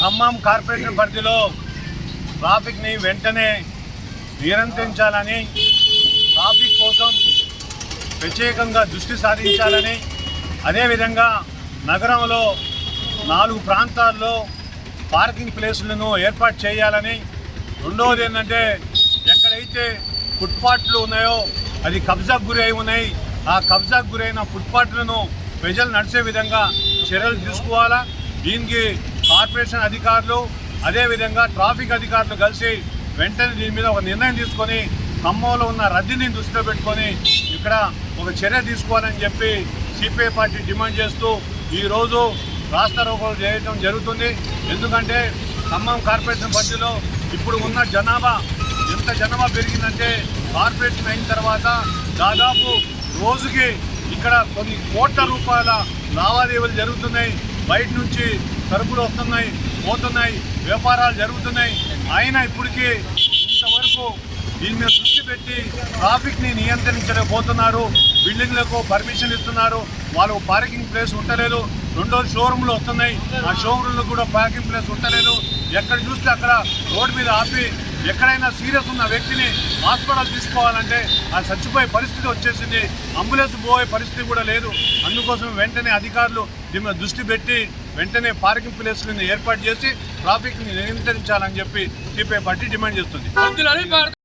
Khammam corporation పరిధిలో ట్రాఫిక్ని వెంటనే నియంత్రించాలని, traffic కోసం ప్రత్యేకంగా దృష్టి సారించాలని, అదేవిధంగా నగరంలో 4 ప్రాంతాల్లో పార్కింగ్ ప్లేసులను ఏర్పాటు చేయాలని, రెండవది ఏంటంటే ఎక్కడైతే ఫుట్పాత్లు ఉన్నాయో అది కబ్జాకు గురి అయి ఉన్నాయి, ఆ కబ్జాకు గురైన ఫుట్పాత్లను ప్రజలు నడిచే విధంగా చర్యలు తీసుకోవాలా. దీనికి కార్పొరేషన్ అధికారులు అదేవిధంగా ట్రాఫిక్ అధికారులు కలిసి వెంటనే దీని మీద ఒక నిర్ణయం తీసుకొని ఖమ్మంలో ఉన్న రద్దీని దృష్టిలో పెట్టుకొని ఇక్కడ ఒక చర్య తీసుకోవాలని చెప్పి సిపిఐ పార్టీ డిమాండ్ చేస్తూ ఈరోజు రాస్తారోకోలు చేయడం జరుగుతుంది. ఎందుకంటే ఖమ్మం కార్పొరేషన్ పరిధిలో ఇప్పుడు ఉన్న జనాభా ఎంత జనాభా పెరిగిందంటే కార్పొరేషన్ అయిన తర్వాత దాదాపు రోజుకి ఇక్కడ కొన్ని కోట్ల రూపాయల లావాదేవీలు జరుగుతున్నాయి. బయట నుంచి సరుకులు వస్తున్నాయి, పోతున్నాయి, వ్యాపారాలు జరుగుతున్నాయి. అయినా ఇప్పటికీ ఇంతవరకు దీని మీద దృష్టి పెట్టి ట్రాఫిక్ని నియంత్రించలేకపోతున్నారు. బిల్డింగ్లకు పర్మిషన్ ఇస్తున్నారు, వాళ్ళకు పార్కింగ్ ప్లేస్ ఉండలేదు. రెండోది షోరూమ్లు వస్తున్నాయి, ఆ షోరూమ్లో కూడా పార్కింగ్ ప్లేస్ ఉండలేదు. ఎక్కడ చూస్తే అక్కడ రోడ్డు మీద ఆపి ఎక్కడైనా సీరియస్ ఉన్న వ్యక్తిని హాస్పిటల్ తీసుకోవాలంటే ఆ చచ్చిపోయే పరిస్థితి వచ్చేసింది. అంబులెన్స్ పోయే పరిస్థితి కూడా లేదు. అందుకోసం వెంటనే అధికారులు దీని మీద దృష్టి పెట్టి వెంటనే పార్కింగ్ ప్లేస్లను ఏర్పాటు చేసి ట్రాఫిక్ని నియంత్రించాలని చెప్పి సిపిఐ పార్టీ డిమాండ్ చేస్తుంది.